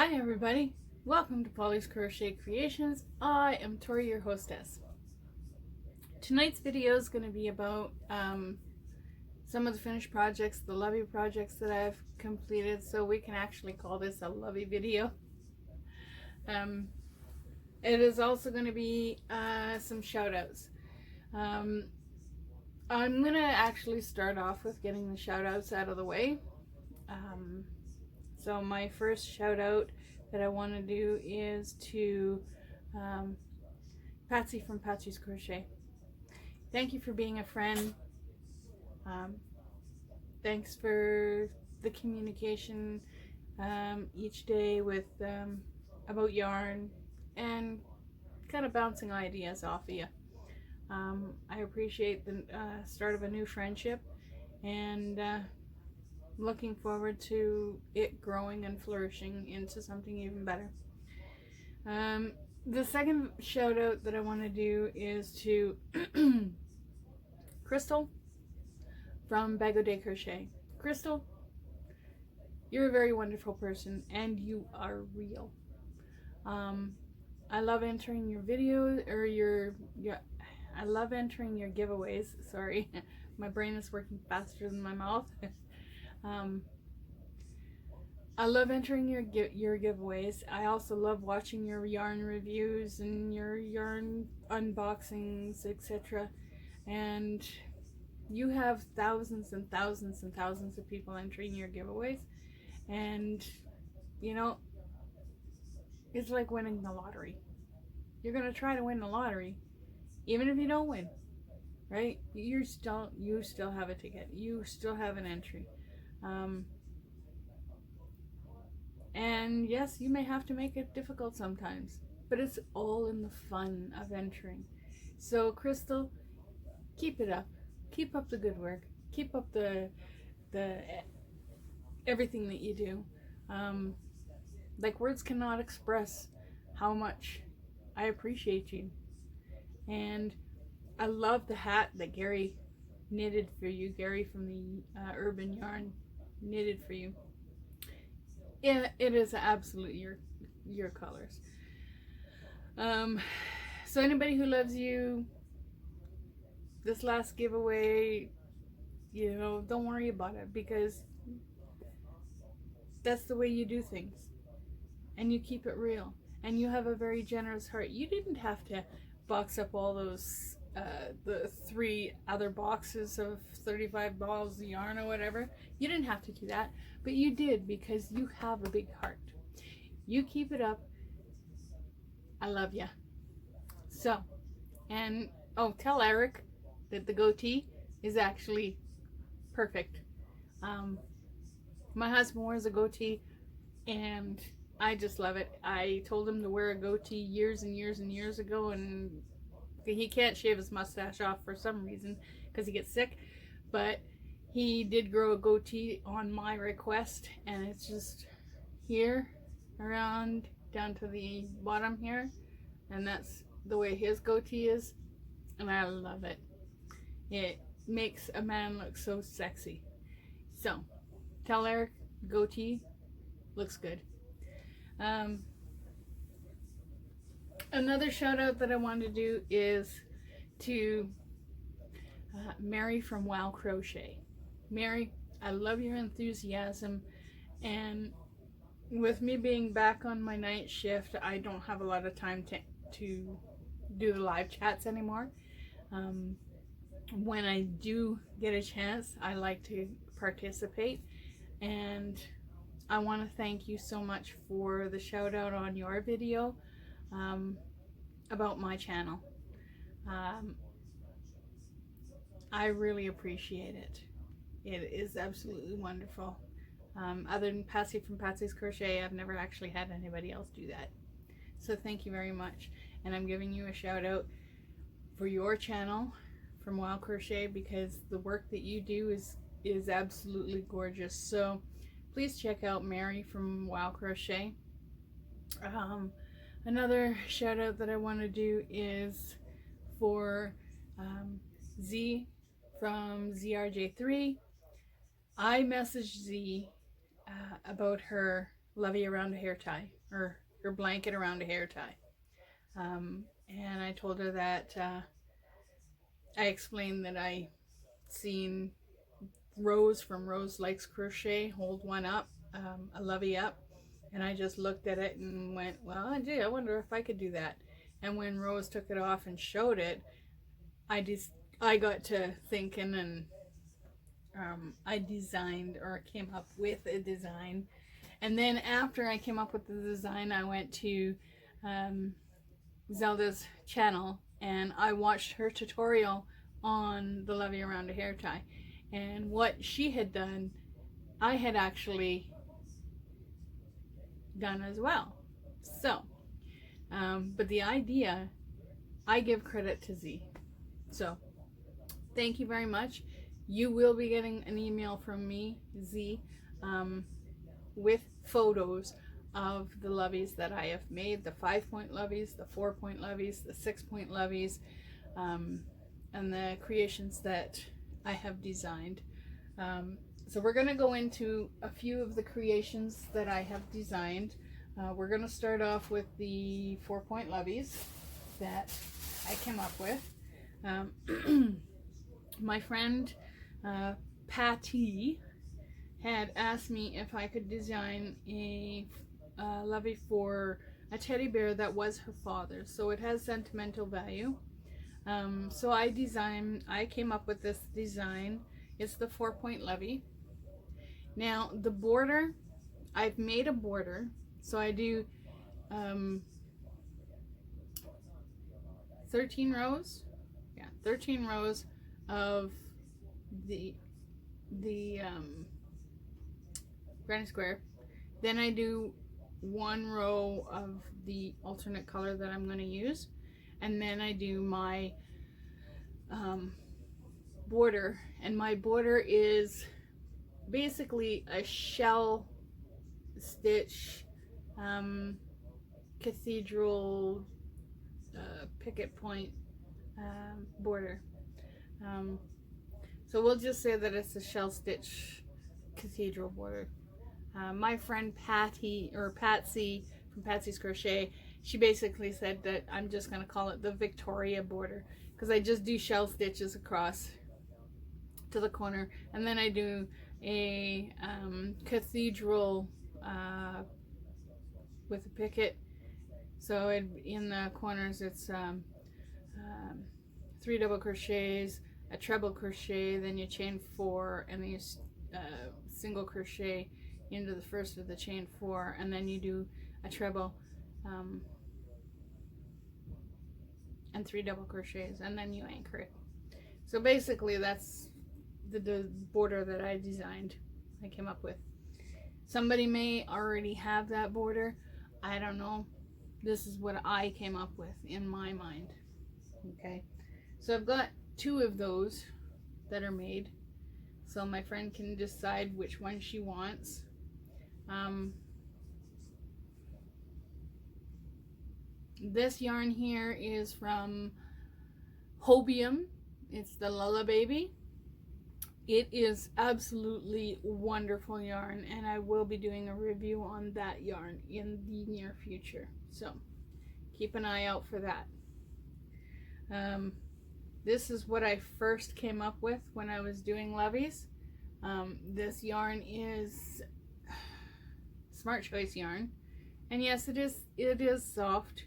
Hi everybody, welcome to Pauly's Crochet Creations. I am Tori, your hostess. Tonight's video is going to be about some of the finished projects, the Lovie projects that I've completed, so we can actually call this a Lovie video. It is also going to be some shout outs. I'm going to actually start off with getting the shout outs out of the way. So my first shout out that I want to do is to Patsy from Patsy's Crochet. Thank you for being a friend. Thanks for the communication each day with about yarn and kind of bouncing ideas off of you. I appreciate the start of a new friendship, and looking forward to it growing and flourishing into something even better. The second shout out that I want to do is to Chrystal from Bag O' Day Crochet. Chrystal, you're a very wonderful person and you are real. I love entering your videos or I love entering your giveaways. Sorry, my brain is working faster than my mouth. I love entering your giveaways. I also love watching your yarn reviews and your yarn unboxings, etc. And you have thousands and thousands and thousands of people entering your giveaways, and you know, it's like winning the lottery. You're gonna try to win the lottery, even if you don't win, right? You still have a ticket. You still have an entry. And yes, you may have to make it difficult sometimes, but it's all in the fun of entering. So Chrystal, keep it up. Keep up the good work. Keep up the everything that you do. Like, words cannot express how much I appreciate you. And I love the hat that Gary knitted for you. Gary from the Urban Yarn knitted for you. It is absolutely your colors. So anybody who loves you, this last giveaway, you know, don't worry about it, because that's the way you do things, and you keep it real, and you have a very generous heart. You didn't have to box up all those the 3 other boxes of 35 balls of yarn or whatever. You didn't have to do that, but you did, because you have a big heart. You keep it up. I love ya. So, and oh, tell Eric that the goatee is actually perfect. My husband wears a goatee and I just love it. I told him to wear a goatee years and years and years ago, and he can't shave his mustache off for some reason because he gets sick, but he did grow a goatee on my request, and it's just here around down to the bottom here, and that's the way his goatee is, and I love it. It makes a man look so sexy. So tell Eric goatee looks good. Another shout out that I want to do is to Mary from Wow Crochet. Mary, I love your enthusiasm, and with me being back on my night shift, I don't have a lot of time to do the live chats anymore. When I do get a chance, I like to participate, and I want to thank you so much for the shout out on your video about my channel. I really appreciate it. It is absolutely wonderful. Other than Patsy from Patsy's Crochet, I've never actually had anybody else do that. So thank you very much. And I'm giving you a shout out for your channel from Wow Crochet, because the work that you do is absolutely gorgeous. So please check out Mary from Wow Crochet. Another shout out that I want to do is for Z from ZRJ3. I messaged Z about her Lovie around a hair tie, or her blanket around a hair tie. And I told her that I explained that I seen Rose from Rose Likes Crochet hold one up, a Lovey up, and I just looked at it and went, well, gee, I wonder if I could do that. And when Rose took it off and showed it, I got to thinking, and I designed, or came up with a design. And then after I came up with the design, I went to Zelda's channel and I watched her tutorial on the Lovey around a hair tie. And what she had done, I had actually done as well. So, but the idea, I give credit to Z. So, thank you very much. You will be getting an email from me, Z, with photos of the Loveys that I have made, the 5-point Loveys, the 4-point Loveys, the 6-point Loveys, and the creations that I have designed. So we're going to go into a few of the creations that I have designed. We're going to start off with the 4-point Loveys that I came up with. My friend Patsy had asked me if I could design a Lovey for a teddy bear that was her father's, so it has sentimental value. So I came up with this design. It's the 4-point Lovey. Now the border, I've made a border, so I do 13 rows. Yeah, 13 rows of the granny square. Then I do 1 row of the alternate color that I'm going to use, and then I do my border, and my border is basically a shell stitch cathedral picket point border. So we'll just say that it's a shell stitch cathedral border. My friend Patsy from Patsy's Crochet, she basically said that I'm just going to call it the Victoria border, because I just do shell stitches across to the corner, and then I do a cathedral with a picket. So in the corners it's 3 double crochets, a treble crochet, then you chain 4, and then you single crochet into the first of the chain 4, and then you do a treble and 3 double crochets, and then you anchor it. So basically that's the border that I designed, I came up with. Somebody may already have that border, I don't know. This is what I came up with in my mind. Okay, so I've got 2 of those that are made, so my friend can decide which one she wants. This yarn here is from Hobium. It's the Lulla Baby. It is absolutely wonderful yarn, and I will be doing a review on that yarn in the near future, so keep an eye out for that. This is what I first came up with when I was doing Loveys. This yarn is Smart Choice yarn, and yes, it is soft.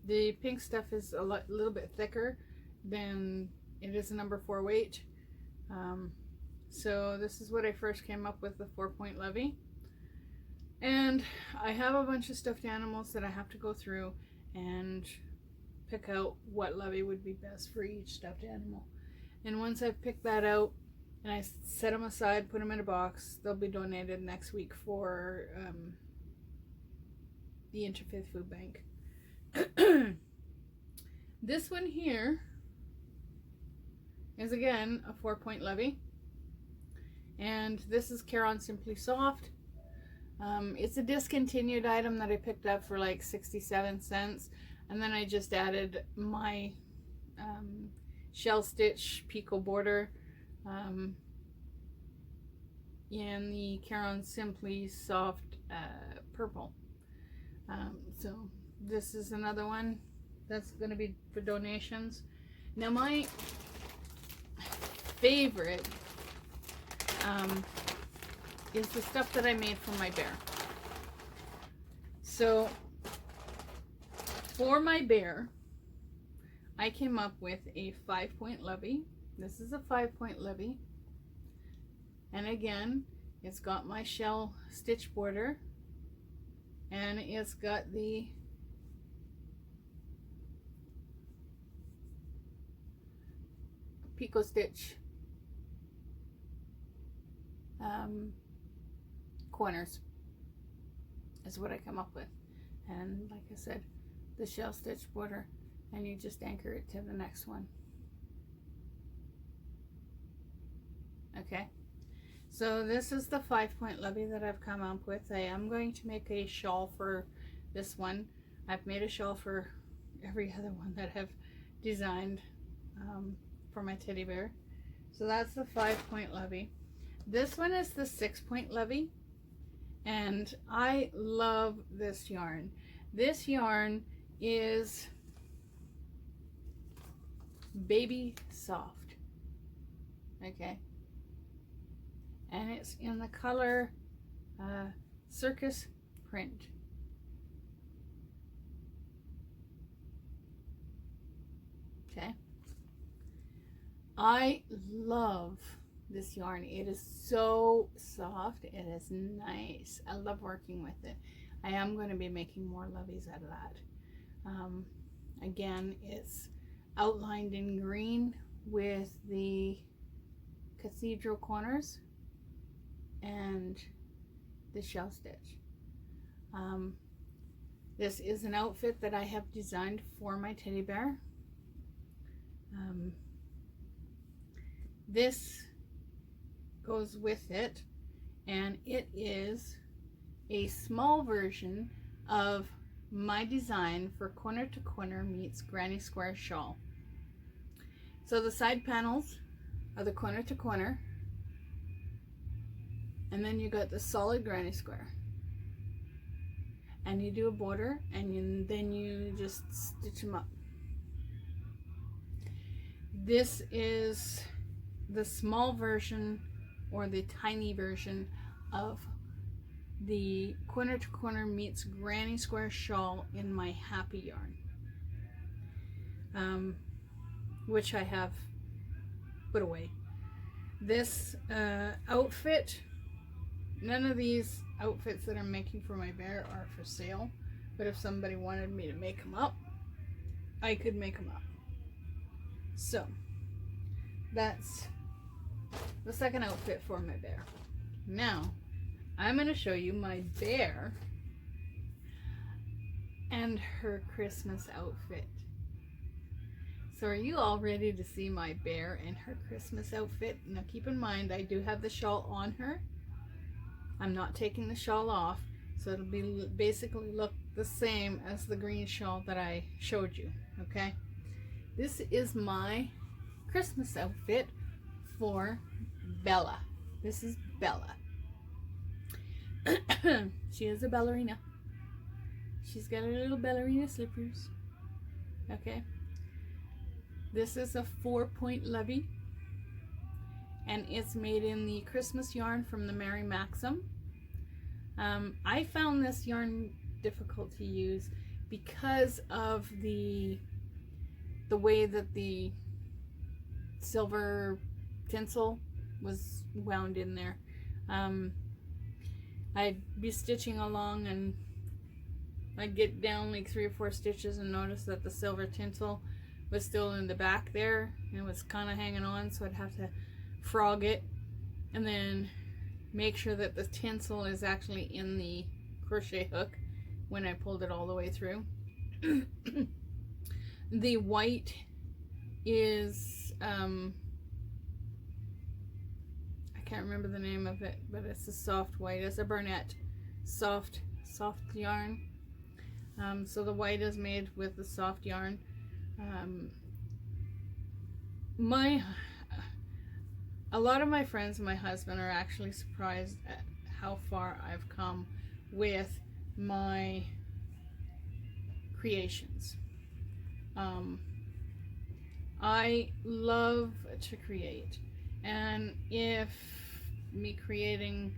The pink stuff is a little bit thicker than it is a number 4 weight. So this is what I first came up with, the 4-point Lovey. And I have a bunch of stuffed animals that I have to go through and pick out what Lovey would be best for each stuffed animal. And once I've picked that out and I set them aside, put them in a box, they'll be donated next week for the Interfaith Food Bank. This one here is again a 4-point Lovey, and this is Caron Simply Soft. It's a discontinued item that I picked up for like 67 cents, and then I just added my shell stitch picot border in the Caron Simply Soft Purple. So this is another one that's going to be for donations. Now my favorite is the stuff that I made for my bear. So for my bear, I came up with a 5-point Lovie. This is a 5-point Lovie. And again, it's got my shell stitch border. And it's got the picot stitch corners is what I come up with. And like I said, the shell stitch border, and you just anchor it to the next one. Okay, so this is the 5-point Lovie that I've come up with. I am going to make a shawl for this one. I've made a shawl for every other one that I've designed for my teddy bear. So that's the 5-point Lovie. This one is the 6-point Lovie, and I love this yarn. This yarn is baby soft, okay, and it's in the color Circus Print. Okay, I love this yarn. It is so soft. It is nice. I love working with it. I am going to be making more Lovies out of that. Again, it's outlined in green with the cathedral corners and the shell stitch. This is an outfit that I have designed for my teddy bear. This goes with it, and it is a small version of my design for Corner to Corner meets Granny Square shawl. So the side panels are the corner to corner, and then you got the solid granny square, and you do a border, and then you just stitch them up. This is the small version or the tiny version of the Corner to Corner meets Granny Square shawl in my Happy yarn, which I have put away. This outfit, none of these outfits that I'm making for my bear are for sale, but if somebody wanted me to make them up, I could make them up. So that's the second outfit for my bear. Now I'm going to show you my bear and her Christmas outfit. So are you all ready to see my bear and her Christmas outfit? Now keep in mind, I do have the shawl on her. I'm not taking the shawl off, so it'll be basically look the same as the green shawl that I showed you, okay? This is my Christmas outfit for Bella. This is Bella. She is a ballerina. She's got her little ballerina slippers. Okay. This is a 4-point Lovie, and it's made in the Christmas yarn from the Mary Maxim. I found this yarn difficult to use because of the way that the silver tinsel was wound in there. I'd be stitching along and I'd get down like 3 or 4 stitches and notice that the silver tinsel was still in the back there and it was kind of hanging on, so I'd have to frog it and then make sure that the tinsel is actually in the crochet hook when I pulled it all the way through. The white is I can't remember the name of it, but it's a soft white. It's a Burnett soft yarn. So the white is made with the soft yarn. a lot of my friends and my husband are actually surprised at how far I've come with my creations. I love to create, and if me creating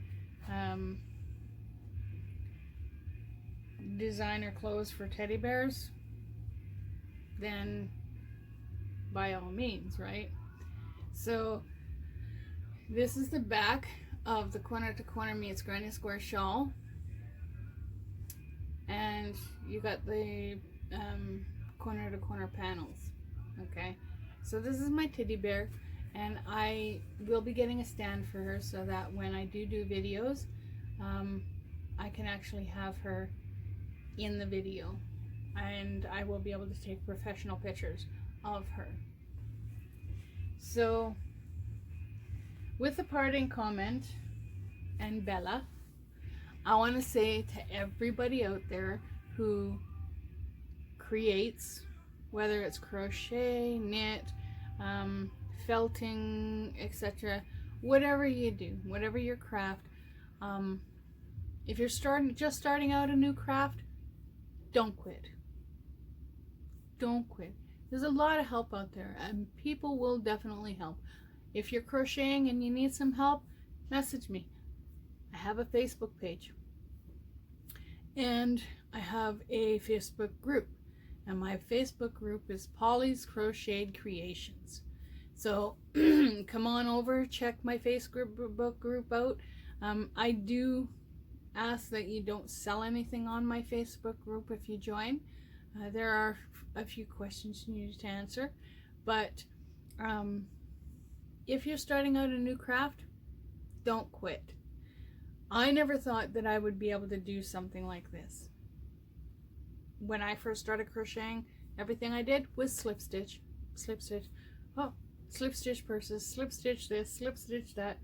designer clothes for teddy bears, then by all means, right? So this is the back of the Corner to Corner Meets Granny Square shawl, and you got the corner to corner panels. Okay, so this is my teddy bear, and I will be getting a stand for her so that when I do videos, I can actually have her in the video, and I will be able to take professional pictures of her. So with the parting comment and Bella, I want to say to everybody out there who creates, whether it's crochet, knit, felting, etc., whatever you do, whatever your craft, if you're just starting out a new craft, don't quit. Don't quit. There's a lot of help out there, and people will definitely help. If you're crocheting and you need some help, message me. I have a Facebook page, and I have a Facebook group, and my Facebook group is Pauly's Crocheted Creations. So come on over, check my Facebook group out. I do ask that you don't sell anything on my Facebook group if you join. There are a few questions you need to answer, but if you're starting out a new craft, don't quit. I never thought that I would be able to do something like this. When I first started crocheting, everything I did was slip stitch, oh, slip stitch purses, slip stitch this, slip stitch that,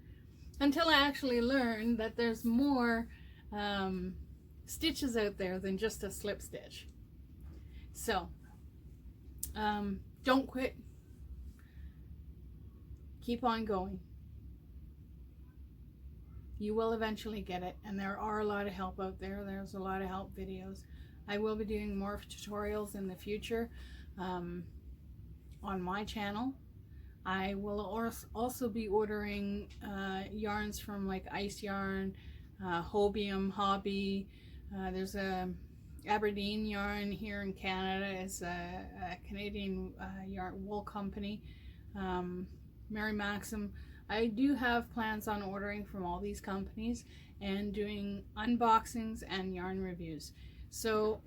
until I actually learned that there's more stitches out there than just a slip stitch. So don't quit. Keep on going. You will eventually get it, and there are a lot of help out there. There's a lot of help videos. I will be doing more tutorials in the future on my channel. I will also be ordering yarns from like Ice Yarn, Hobium, Hobby. There's a Aberdeen yarn here in Canada. It's a Canadian yarn wool company. Mary Maxim. I do have plans on ordering from all these companies and doing unboxings and yarn reviews. So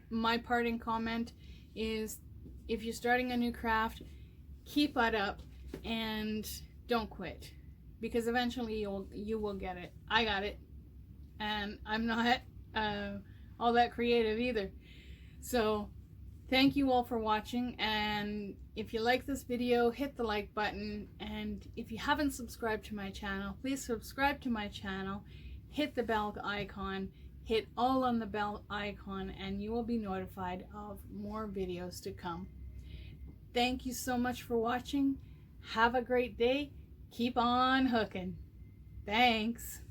my parting comment is, if you're starting a new craft, keep it up and don't quit, because eventually you will get it. I got it, and I'm not all that creative either. So thank you all for watching, and if you like this video, hit the like button, and if you haven't subscribed to my channel, please subscribe to my channel, hit the bell icon, hit all on the bell icon, and you will be notified of more videos to come. Thank you so much for watching. Have a great day. Keep on hooking. Thanks.